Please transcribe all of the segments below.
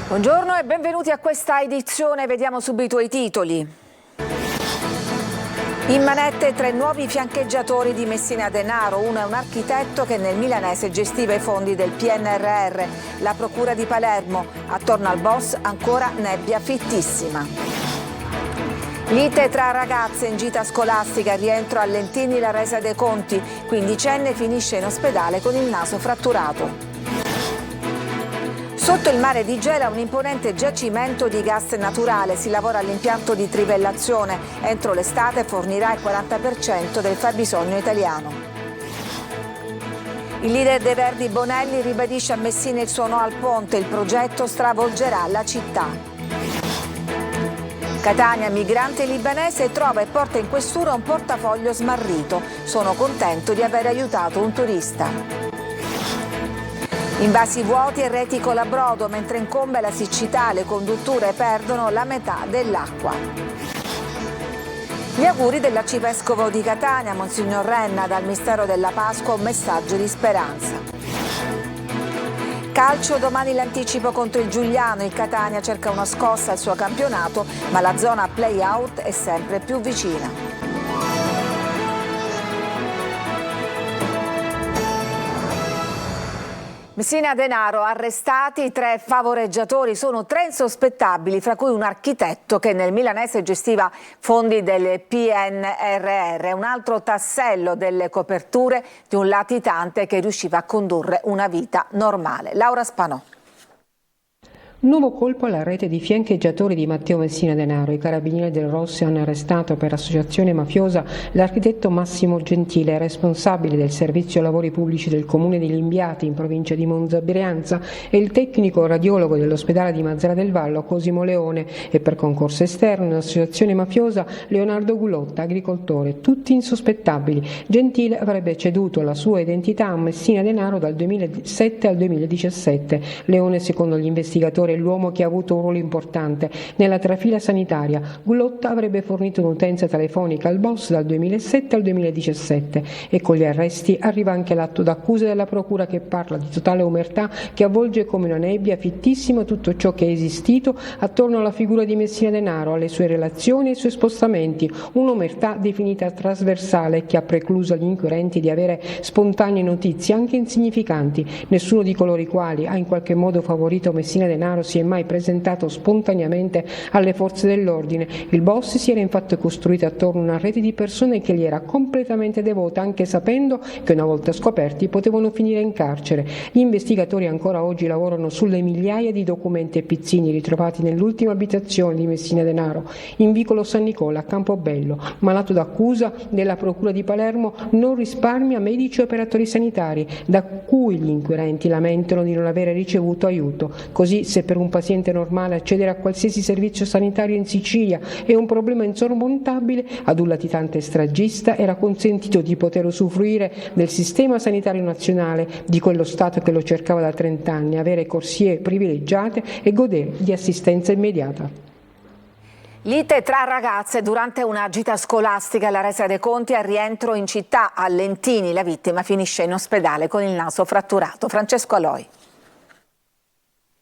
Buongiorno e benvenuti a questa edizione. Vediamo subito i titoli. In manette 3 nuovi fiancheggiatori di Messina Denaro. Uno è un architetto che nel milanese gestiva i fondi del PNRR. La procura di Palermo. Attorno al boss ancora nebbia fittissima. Lite tra ragazze in gita scolastica, rientro a Lentini la resa dei conti. Quindicenne finisce in ospedale con il naso fratturato. Sotto il mare di Gela un imponente giacimento di gas naturale, si lavora all'impianto di trivellazione, entro l'estate fornirà il 40% del fabbisogno italiano. Il leader dei Verdi Bonelli ribadisce a Messina il suo no al ponte, il progetto stravolgerà la città. Catania, migrante libanese, trova e porta in questura un portafoglio smarrito, sono contento di aver aiutato un turista. Invasi vuoti e reti colabrodo, mentre incombe la siccità, le condutture perdono la metà dell'acqua. Gli auguri dell'arcivescovo di Catania, Monsignor Renna, dal mistero della Pasqua, un messaggio di speranza. Calcio, domani l'anticipo contro il Giuliano, il Catania cerca una scossa al suo campionato, ma la zona play-out è sempre più vicina. Messina Denaro, arrestati 3 favoreggiatori, sono 3 insospettabili, fra cui un architetto che nel milanese gestiva fondi del PNRR, un altro tassello delle coperture di un latitante che riusciva a condurre una vita normale. Laura Spanò. Nuovo colpo alla rete di fiancheggiatori di Matteo Messina Denaro. I carabinieri del Rossi hanno arrestato per associazione mafiosa l'architetto Massimo Gentile, responsabile del servizio lavori pubblici del comune di Limbiati in provincia di Monza Brianza, e il tecnico radiologo dell'ospedale di Mazara del Vallo Cosimo Leone, e per concorso esterno in associazione mafiosa Leonardo Gulotta, agricoltore, tutti insospettabili. Gentile avrebbe ceduto la sua identità a Messina Denaro dal 2007 al 2017. Leone, secondo gli investigatori, è l'uomo che ha avuto un ruolo importante nella trafila sanitaria. Gulotta avrebbe fornito un'utenza telefonica al boss dal 2007 al 2017 e con gli arresti arriva anche l'atto d'accusa della procura che parla di totale omertà che avvolge come una nebbia fittissima tutto ciò che è esistito attorno alla figura di Messina Denaro, alle sue relazioni e ai suoi spostamenti, un'omertà definita trasversale che ha precluso agli inquirenti di avere spontanee notizie anche insignificanti. Nessuno di coloro i quali ha in qualche modo favorito Messina Denaro si è mai presentato spontaneamente alle forze dell'ordine. Il boss si era infatti costruito attorno a una rete di persone che gli era completamente devota, anche sapendo che una volta scoperti potevano finire in carcere. Gli investigatori ancora oggi lavorano sulle migliaia di documenti e pizzini ritrovati nell'ultima abitazione di Messina Denaro, in vicolo San Nicola a Campobello, ma l'atto d'accusa della procura di Palermo non risparmia medici e operatori sanitari, da cui gli inquirenti lamentano di non avere ricevuto aiuto. Così, se per un paziente normale accedere a qualsiasi servizio sanitario in Sicilia è un problema insormontabile, ad un latitante stragista era consentito di poter usufruire del sistema sanitario nazionale, di quello Stato che lo cercava da 30 anni, avere corsie privilegiate e godere di assistenza immediata. Lite tra ragazze durante una gita scolastica alla resa dei conti, al rientro in città a Lentini la vittima finisce in ospedale con il naso fratturato. Francesco Aloi.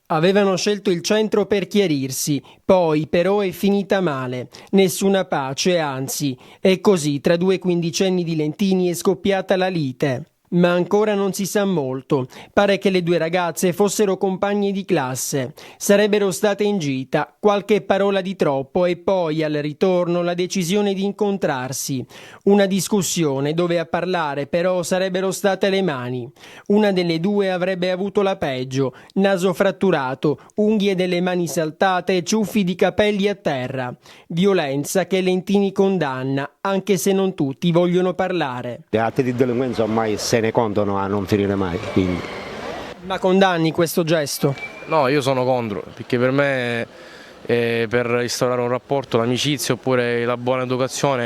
Avevano scelto il centro per chiarirsi, poi però è finita male. Nessuna pace, anzi. E così tra 2 quindicenni di Lentini è scoppiata la lite. Ma ancora non si sa molto. Pare che le 2 ragazze fossero compagne di classe. Sarebbero state in gita, qualche parola di troppo e poi al ritorno la decisione di incontrarsi. Una discussione dove a parlare però sarebbero state le mani. Una delle 2 avrebbe avuto la peggio, naso fratturato, unghie delle mani saltate e ciuffi di capelli a terra. Violenza che Lentini condanna, anche se non tutti vogliono parlare. Le atti di delinquenza ormai se ne contano a non finire mai. Quindi. Ma condanni questo gesto? No, io sono contro, perché per me per instaurare un rapporto, l'amicizia oppure la buona educazione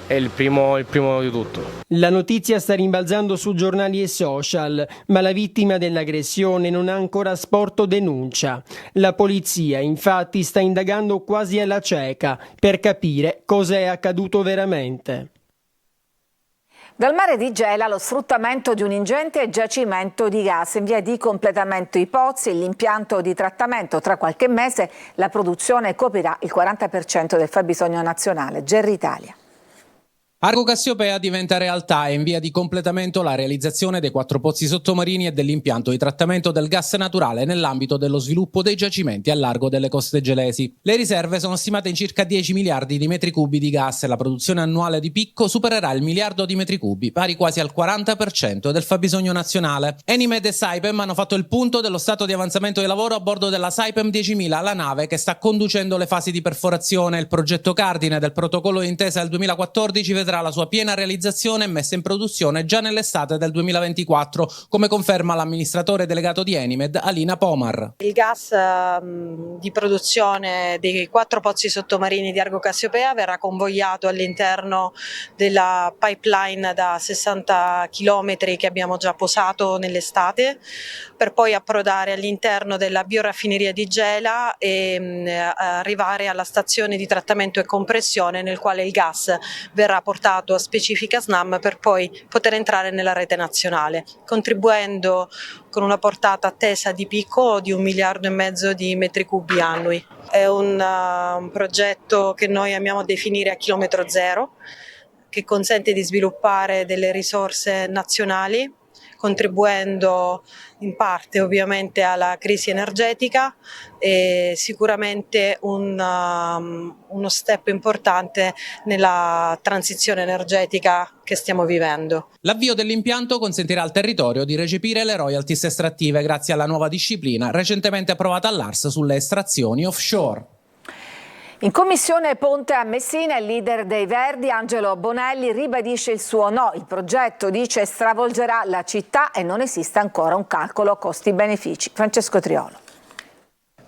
è il primo di tutto. La notizia sta rimbalzando su giornali e social, ma la vittima dell'aggressione non ha ancora sporto denuncia. La polizia infatti sta indagando quasi alla cieca per capire cosa è accaduto veramente. Dal mare di Gela lo sfruttamento di un ingente giacimento di gas in via di completamento i pozzi e l'impianto di trattamento. Tra qualche mese la produzione coprirà il 40% del fabbisogno nazionale. Gerri Italia. Argo Cassiopea diventa realtà e in via di completamento la realizzazione dei 4 pozzi sottomarini e dell'impianto di trattamento del gas naturale nell'ambito dello sviluppo dei giacimenti a largo delle coste gelesi. Le riserve sono stimate in circa 10 miliardi di metri cubi di gas e la produzione annuale di picco supererà il miliardo di metri cubi, pari quasi al 40% del fabbisogno nazionale. Enimed e Saipem hanno fatto il punto dello stato di avanzamento di lavoro a bordo della Saipem 10.000, la nave che sta conducendo le fasi di perforazione. Il progetto cardine del protocollo d'intesa del 2014 vedrà la sua piena realizzazione e messa in produzione già nell'estate del 2024, come conferma l'amministratore delegato di Enimed, Alina Pomar. Il gas di produzione dei 4 pozzi sottomarini di Argo Cassiopea verrà convogliato all'interno della pipeline da 60 km che abbiamo già posato nell'estate, per poi approdare all'interno della bioraffineria di Gela e arrivare alla stazione di trattamento e compressione, nel quale il gas verrà portato a specifica SNAM per poi poter entrare nella rete nazionale, contribuendo con una portata attesa di picco di 1,5 miliardi di metri cubi annui. È un progetto che noi amiamo definire a chilometro zero, che consente di sviluppare delle risorse nazionali, contribuendo in parte ovviamente alla crisi energetica e sicuramente uno step importante nella transizione energetica che stiamo vivendo. L'avvio dell'impianto consentirà al territorio di recepire le royalties estrattive grazie alla nuova disciplina recentemente approvata all'ARS sulle estrazioni offshore. In commissione Ponte a Messina il leader dei Verdi, Angelo Bonelli, ribadisce il suo no. Il progetto, dice, stravolgerà la città e non esiste ancora un calcolo costi-benefici. Francesco Triolo.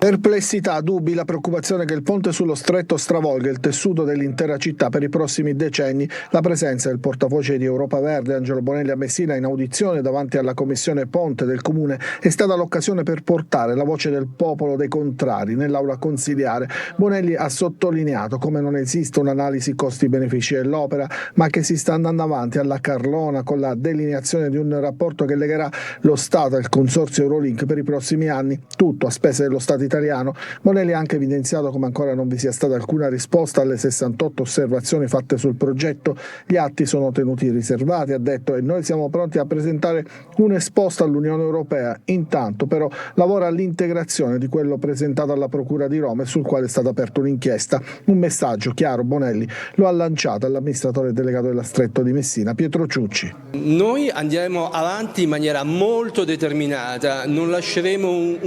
Perplessità, dubbi, la preoccupazione che il ponte sullo stretto stravolga il tessuto dell'intera città per i prossimi decenni. La presenza del portavoce di Europa Verde, Angelo Bonelli, a Messina in audizione davanti alla commissione Ponte del Comune è stata l'occasione per portare la voce del popolo dei contrari nell'aula consiliare. Bonelli ha sottolineato come non esiste un'analisi costi-benefici dell'opera, ma che si sta andando avanti alla carlona con la delineazione di un rapporto che legherà lo Stato al consorzio Eurolink per i prossimi anni, tutto a spese dello Stato italiano. Bonelli ha anche evidenziato come ancora non vi sia stata alcuna risposta alle 68 osservazioni fatte sul progetto. Gli atti sono tenuti riservati, ha detto, e noi siamo pronti a presentare un esposto all'Unione Europea. Intanto però lavora all'integrazione di quello presentato alla Procura di Roma e sul quale è stata aperta un'inchiesta. Un messaggio chiaro Bonelli lo ha lanciato all'amministratore delegato della Stretto di Messina, Pietro Ciucci. Noi andremo avanti in maniera molto determinata, non lasceremo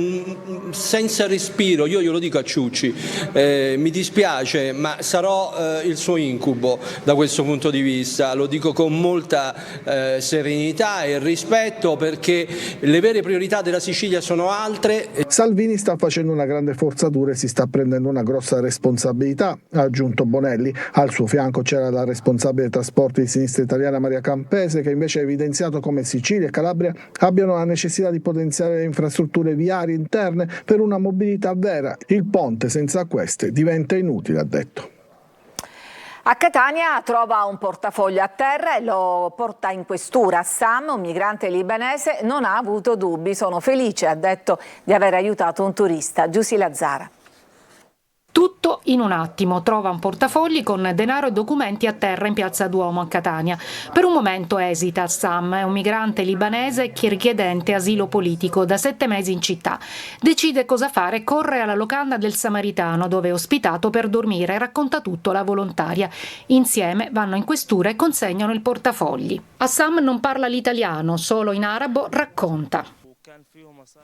senza respiro, io glielo dico a Ciucci, mi dispiace ma sarò il suo incubo da questo punto di vista, lo dico con molta serenità e rispetto, perché le vere priorità della Sicilia sono altre. Salvini sta facendo una grande forzatura e si sta prendendo una grossa responsabilità, ha aggiunto Bonelli. Al suo fianco c'era la responsabile trasporti di Sinistra Italiana Maria Campese, che invece ha evidenziato come Sicilia e Calabria abbiano la necessità di potenziare le infrastrutture viarie interne per una mobilità vera. Il ponte senza queste diventa inutile, ha detto. A Catania trova un portafoglio a terra e lo porta in questura. Sam, un migrante libanese, non ha avuto dubbi. Sono felice, ha detto, di aver aiutato un turista. Giussi Lazzara. Tutto in un attimo, trova un portafogli con denaro e documenti a terra in piazza Duomo a Catania. Per un momento esita. Sam è un migrante libanese richiedente asilo politico da 7 mesi in città. Decide cosa fare, corre alla locanda del Samaritano dove è ospitato per dormire e racconta tutto alla volontaria. Insieme vanno in questura e consegnano il portafogli. A Sam non parla l'italiano, solo in arabo racconta.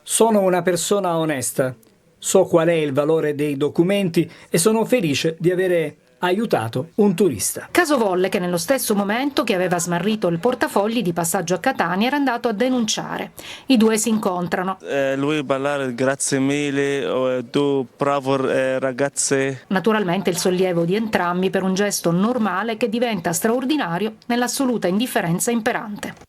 Sono una persona onesta. So qual è il valore dei documenti e sono felice di avere aiutato un turista. Caso volle che nello stesso momento che aveva smarrito il portafogli di passaggio a Catania era andato a denunciare. I due si incontrano. Lui parlare grazie mille, tu bravo ragazze. Naturalmente il sollievo di entrambi per un gesto normale che diventa straordinario nell'assoluta indifferenza imperante.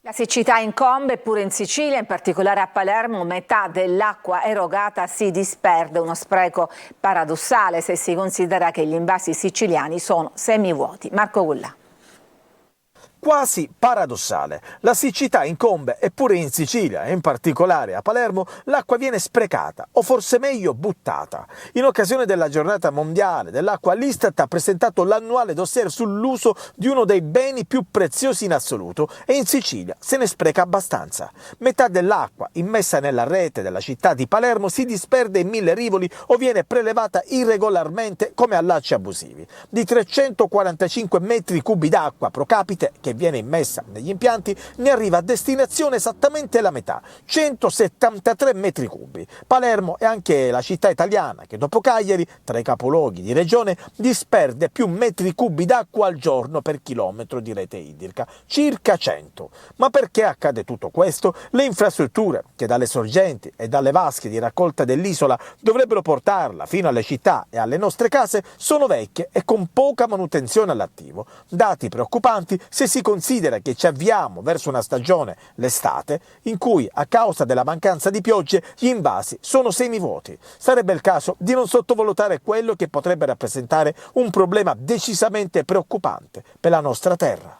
La siccità incombe pure in Sicilia, in particolare a Palermo metà dell'acqua erogata si disperde, uno spreco paradossale se si considera che gli invasi siciliani sono semivuoti. Marco Gullà. quasi paradossale. La siccità incombe eppure in Sicilia, e in particolare a Palermo, l'acqua viene sprecata, o forse meglio buttata. In occasione della giornata mondiale dell'acqua, l'Istat ha presentato l'annuale dossier sull'uso di uno dei beni più preziosi in assoluto, e in Sicilia se ne spreca abbastanza. Metà dell'acqua immessa nella rete della città di Palermo si disperde in 1000 rivoli o viene prelevata irregolarmente come allacci abusivi. Di 345 metri cubi d'acqua pro capite che viene immessa negli impianti, ne arriva a destinazione esattamente la metà, 173 metri cubi. Palermo è anche la città italiana che dopo Cagliari, tra i capoluoghi di regione, disperde più metri cubi d'acqua al giorno per chilometro di rete idrica, circa 100. Ma perché accade tutto questo? Le infrastrutture che dalle sorgenti e dalle vasche di raccolta dell'isola dovrebbero portarla fino alle città e alle nostre case sono vecchie e con poca manutenzione all'attivo. Dati preoccupanti se si considera che ci avviamo verso una stagione, l'estate, in cui a causa della mancanza di piogge gli invasi sono semivuoti. Sarebbe il caso di non sottovalutare quello che potrebbe rappresentare un problema decisamente preoccupante per la nostra terra.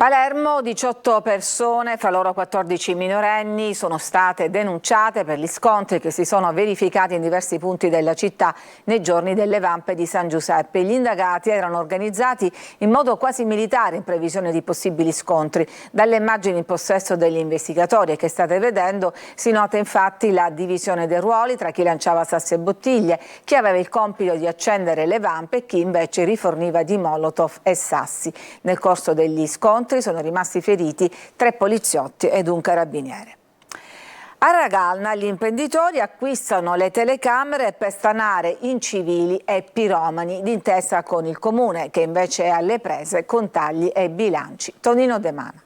Palermo, 18 persone, fra loro 14 minorenni, sono state denunciate per gli scontri che si sono verificati in diversi punti della città nei giorni delle vampe di San Giuseppe. Gli indagati erano organizzati in modo quasi militare in previsione di possibili scontri. Dalle immagini in possesso degli investigatori che state vedendo si nota infatti la divisione dei ruoli tra chi lanciava sassi e bottiglie, chi aveva il compito di accendere le vampe e chi invece riforniva di molotov e sassi. Nel corso degli scontri sono rimasti feriti 3 poliziotti ed un carabiniere. A Ragalna gli imprenditori acquistano le telecamere per stanare incivili e piromani, d'intesa con il comune che invece è alle prese con tagli e bilanci. Tonino De Mano.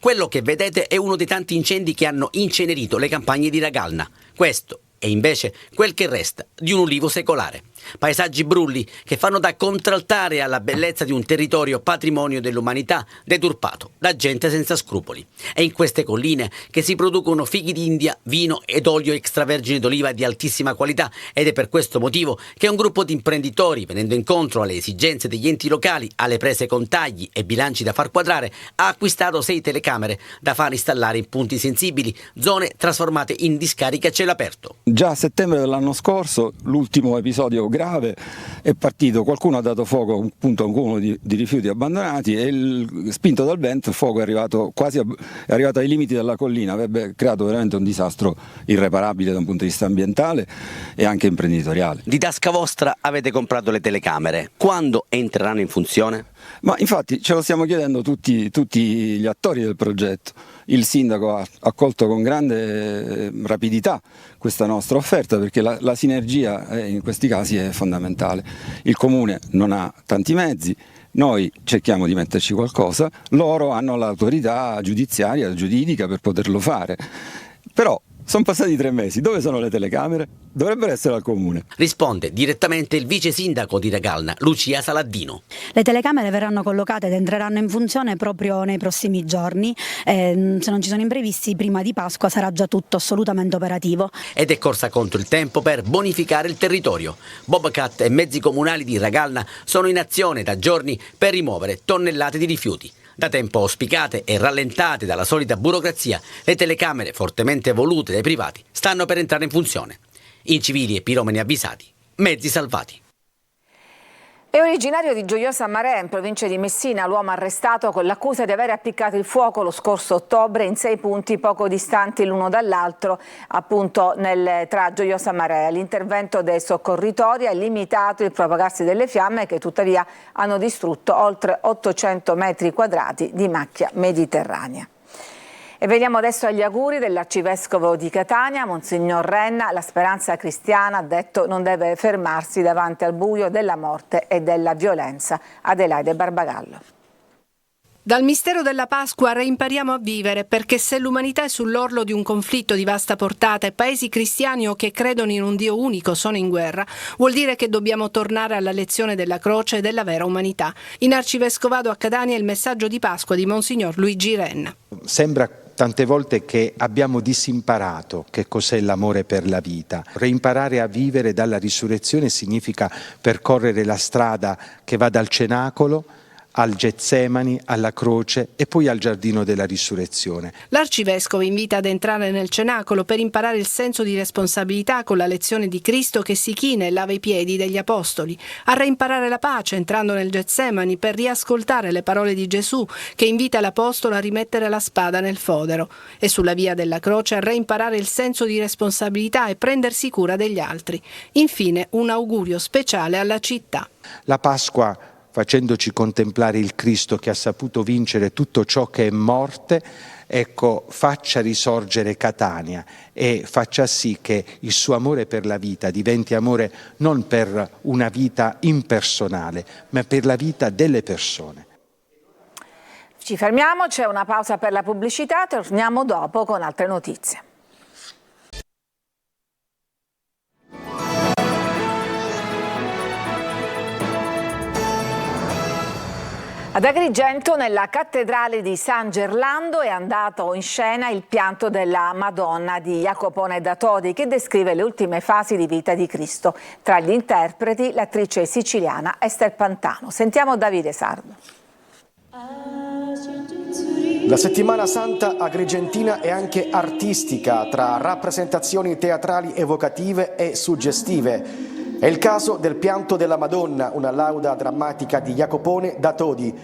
Quello che vedete è uno dei tanti incendi che hanno incenerito le campagne di Ragalna. Questo è invece quel che resta di un ulivo secolare. Paesaggi brulli che fanno da contraltare alla bellezza di un territorio patrimonio dell'umanità deturpato da gente senza scrupoli. È in queste colline che si producono fichi d'India, vino ed olio extravergine d'oliva di altissima qualità, ed è per questo motivo che un gruppo di imprenditori, venendo incontro alle esigenze degli enti locali, alle prese con tagli e bilanci da far quadrare, ha acquistato 6 telecamere da far installare in punti sensibili, zone trasformate in discariche a cielo aperto. Già a settembre dell'anno scorso, l'ultimo episodio grave, è partito, qualcuno ha dato fuoco appunto a un cumulo di rifiuti abbandonati e spinto dal vento il fuoco è arrivato ai limiti della collina, avrebbe creato veramente un disastro irreparabile da un punto di vista ambientale e anche imprenditoriale. Di tasca vostra avete comprato le telecamere, quando entreranno in funzione? Ma infatti ce lo stiamo chiedendo tutti gli attori del progetto. Il sindaco ha accolto con grande rapidità questa nostra offerta perché la sinergia in questi casi è fondamentale. Il comune non ha tanti mezzi, noi cerchiamo di metterci qualcosa, loro hanno l'autorità giudiziaria, giuridica per poterlo fare. Però sono passati 3 mesi, dove sono le telecamere? Dovrebbero essere al comune. Risponde direttamente il vice sindaco di Ragalna, Lucia Saladdino. Le telecamere verranno collocate ed entreranno in funzione proprio nei prossimi giorni. Se non ci sono imprevisti, prima di Pasqua sarà già tutto assolutamente operativo. Ed è corsa contro il tempo per bonificare il territorio. Bobcat e mezzi comunali di Ragalna sono in azione da giorni per rimuovere tonnellate di rifiuti. Da tempo auspicate e rallentate dalla solita burocrazia, le telecamere fortemente volute dai privati stanno per entrare in funzione. Incivili e piromani avvisati, mezzi salvati. È originario di Gioiosa Marè, in provincia di Messina, l'uomo arrestato con l'accusa di aver appiccato il fuoco lo scorso ottobre in 6 punti poco distanti l'uno dall'altro, appunto tra Gioiosa Marè. L'intervento dei soccorritori ha limitato il propagarsi delle fiamme che tuttavia hanno distrutto oltre 800 metri quadrati di macchia mediterranea. E veniamo adesso agli auguri dell'arcivescovo di Catania, Monsignor Renna. La speranza cristiana, ha detto, non deve fermarsi davanti al buio della morte e della violenza. Adelaide Barbagallo. Dal mistero della Pasqua reimpariamo a vivere, perché se l'umanità è sull'orlo di un conflitto di vasta portata e paesi cristiani o che credono in un Dio unico sono in guerra, vuol dire che dobbiamo tornare alla lezione della croce e della vera umanità. In Arcivescovado a Catania il messaggio di Pasqua di Monsignor Luigi Renna. Sembra tante volte che abbiamo disimparato che cos'è l'amore per la vita. Reimparare a vivere dalla risurrezione significa percorrere la strada che va dal cenacolo al Getsemani, alla croce e poi al giardino della risurrezione. L'arcivescovo invita ad entrare nel cenacolo per imparare il senso di responsabilità con la lezione di Cristo che si china e lava i piedi degli apostoli, a reimparare la pace entrando nel Getsemani per riascoltare le parole di Gesù che invita l'apostolo a rimettere la spada nel fodero e sulla via della croce a reimparare il senso di responsabilità e prendersi cura degli altri. Infine un augurio speciale alla città. La Pasqua, facendoci contemplare il Cristo che ha saputo vincere tutto ciò che è morte, ecco, faccia risorgere Catania e faccia sì che il suo amore per la vita diventi amore non per una vita impersonale, ma per la vita delle persone. Ci fermiamo, c'è una pausa per la pubblicità, torniamo dopo con altre notizie. Ad Agrigento, nella cattedrale di San Gerlando, è andato in scena il pianto della Madonna di Jacopone da Todi, che descrive le ultime fasi di vita di Cristo. Tra gli interpreti, l'attrice siciliana Ester Pantano. Sentiamo Davide Sardo. La settimana santa agrigentina è anche artistica, tra rappresentazioni teatrali evocative e suggestive. È il caso del pianto della Madonna, una lauda drammatica di Jacopone da Todi.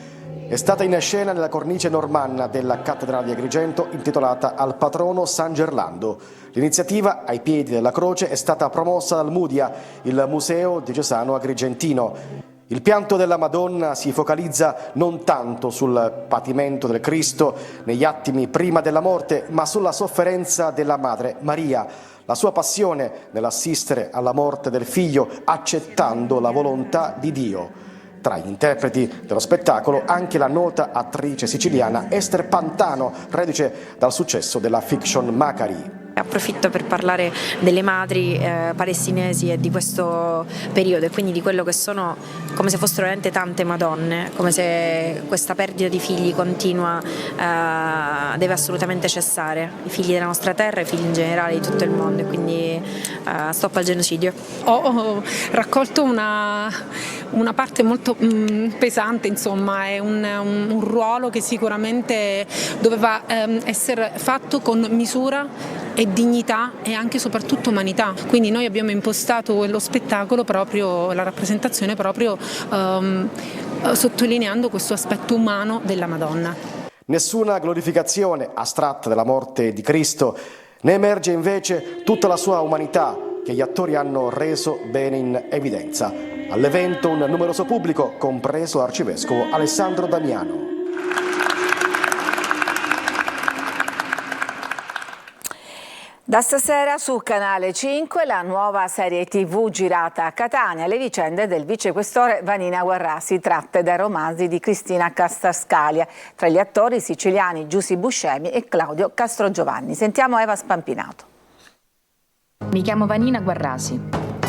È stata in scena nella cornice normanna della cattedrale di Agrigento, intitolata al patrono San Gerlando. L'iniziativa, ai piedi della croce, è stata promossa dal MUDIA, il Museo Diocesano Agrigentino. Il pianto della Madonna si focalizza non tanto sul patimento del Cristo negli attimi prima della morte, ma sulla sofferenza della Madre Maria, la sua passione nell'assistere alla morte del figlio accettando la volontà di Dio. Tra gli interpreti dello spettacolo anche la nota attrice siciliana Ester Pantano, reduce dal successo della fiction Macari. Approfitto per parlare delle madri palestinesi e di questo periodo e quindi di quello che sono, come se fossero veramente tante Madonne, come se questa perdita di figli continua deve assolutamente cessare, i figli della nostra terra, i figli in generale di tutto il mondo, e quindi stop al genocidio. Ho raccolto una parte molto pesante, insomma, è un ruolo che sicuramente doveva essere fatto con misura e dignità e anche soprattutto umanità. Quindi noi abbiamo impostato lo spettacolo proprio, la rappresentazione proprio sottolineando questo aspetto umano della Madonna. Nessuna glorificazione astratta della morte di Cristo, ne emerge invece tutta la sua umanità che gli attori hanno reso bene in evidenza. All'evento un numeroso pubblico, compreso l'arcivescovo Alessandro Damiano. Da stasera su Canale 5 la nuova serie TV girata a Catania, le vicende del vicequestore Vanina Guarrasi, tratte dai romanzi di Cristina Castascalia, tra gli attori siciliani Giusy Buscemi e Claudio Castrogiovanni. Sentiamo Eva Spampinato. Mi chiamo Vanina Guarrasi,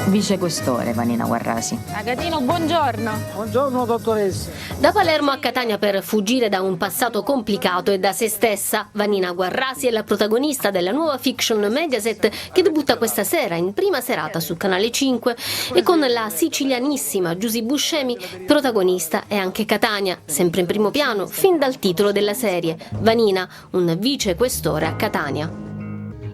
vicequestore Vanina Guarrasi. Agatino, buongiorno. Buongiorno dottoressa. Da Palermo a Catania per fuggire da un passato complicato e da se stessa, Vanina Guarrasi è la protagonista della nuova fiction Mediaset che debutta questa sera in prima serata su Canale 5 e con la sicilianissima Giusy Buscemi protagonista è anche Catania, sempre in primo piano fin dal titolo della serie, Vanina, un vicequestore a Catania.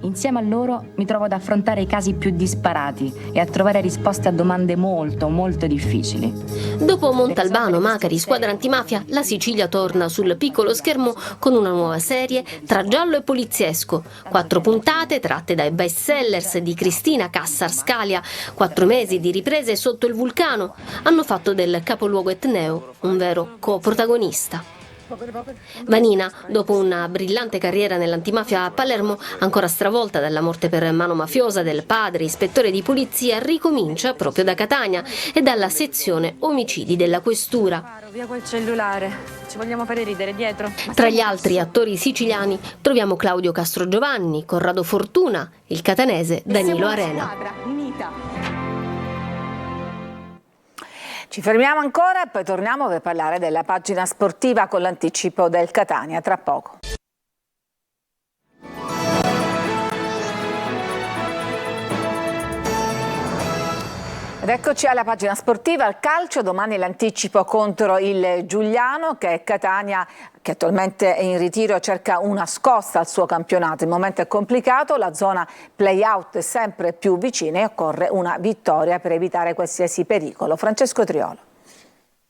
Insieme a loro mi trovo ad affrontare i casi più disparati e a trovare risposte a domande molto, molto difficili. Dopo Montalbano, Macari, Squadra Antimafia, la Sicilia torna sul piccolo schermo con una nuova serie tra giallo e poliziesco. 4 puntate tratte dai bestsellers di Cristina Castascalia. 4 mesi di riprese sotto il vulcano hanno fatto del capoluogo etneo un vero coprotagonista. Vanina, dopo una brillante carriera nell'antimafia a Palermo, ancora stravolta dalla morte per mano mafiosa del padre ispettore di polizia, ricomincia proprio da Catania e dalla sezione omicidi della questura. Via col cellulare, ci vogliamo fare ridere dietro. Tra gli altri attori siciliani troviamo Claudio Castrogiovanni, Corrado Fortuna, il catanese Danilo Arena. Ci fermiamo ancora e poi torniamo per parlare della pagina sportiva con l'anticipo del Catania tra poco. Ed eccoci alla pagina sportiva, al calcio. Domani l'anticipo contro il Giuliano, che Catania, che attualmente è in ritiro, cerca una scossa al suo campionato. Il momento è complicato, la zona play-out è sempre più vicina e occorre una vittoria per evitare qualsiasi pericolo. Francesco Triolo.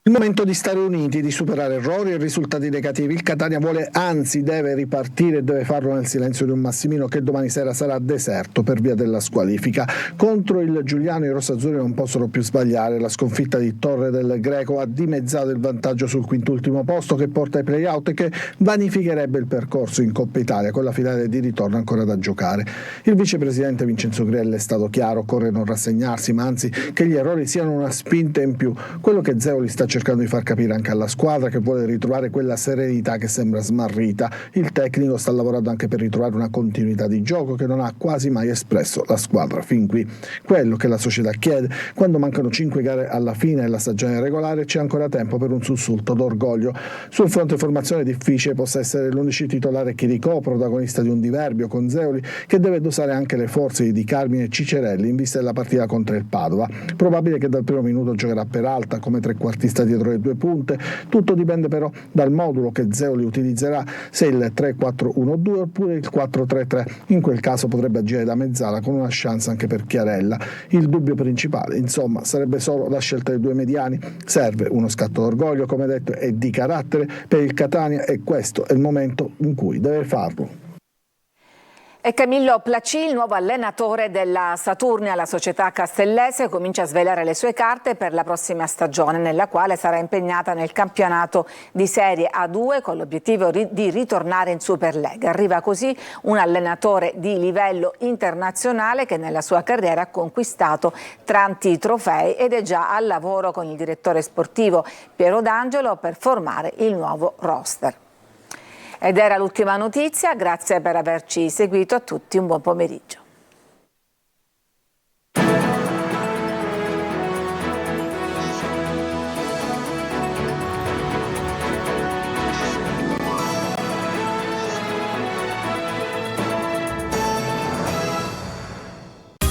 Il momento di stare uniti, di superare errori e risultati negativi. Il Catania vuole, anzi deve ripartire e deve farlo nel silenzio di un Massimino che domani sera sarà deserto per via della squalifica. Contro il Giuliano i rossazzurri non possono più sbagliare. La sconfitta di Torre del Greco ha dimezzato il vantaggio sul quintultimo posto che porta ai play-out e che vanificherebbe il percorso in Coppa Italia con la finale di ritorno ancora da giocare. Il vicepresidente Vincenzo Grielli è stato chiaro: occorre non rassegnarsi, ma anzi che gli errori siano una spinta in più. Quello che Zeoli sta cercando di far capire anche alla squadra, che vuole ritrovare quella serenità che sembra smarrita. Il tecnico sta lavorando anche per ritrovare una continuità di gioco che non ha quasi mai espresso la squadra fin qui. Quello che la società chiede: quando mancano 5 gare alla fine della stagione regolare, c'è ancora tempo per un sussulto d'orgoglio. Sul fronte formazione è difficile possa essere l'11 titolare Chiricò, protagonista di un diverbio con Zeoli, che deve dosare anche le forze di Carmine e Cicerelli in vista della partita contro il Padova. Probabile che dal primo minuto giocherà Peralta come trequartista dietro le 2 punte. Tutto dipende però dal modulo che Zeoli utilizzerà, se il 3-4-1-2 oppure il 4-3-3. In quel caso potrebbe agire da mezzala con una chance anche per Chiarella. Il dubbio principale, insomma, sarebbe solo la scelta dei 2 mediani. Serve uno scatto d'orgoglio, come detto, e di carattere per il Catania, e questo è il momento in cui deve farlo. E Camillo Placì, il nuovo allenatore della Saturnia, la società castellese, comincia a svelare le sue carte per la prossima stagione, nella quale sarà impegnata nel campionato di Serie A2 con l'obiettivo di ritornare in Superlega. Arriva così un allenatore di livello internazionale che nella sua carriera ha conquistato tanti trofei ed è già al lavoro con il direttore sportivo Piero D'Angelo per formare il nuovo roster. Ed era l'ultima notizia, grazie per averci seguito, a tutti un buon pomeriggio.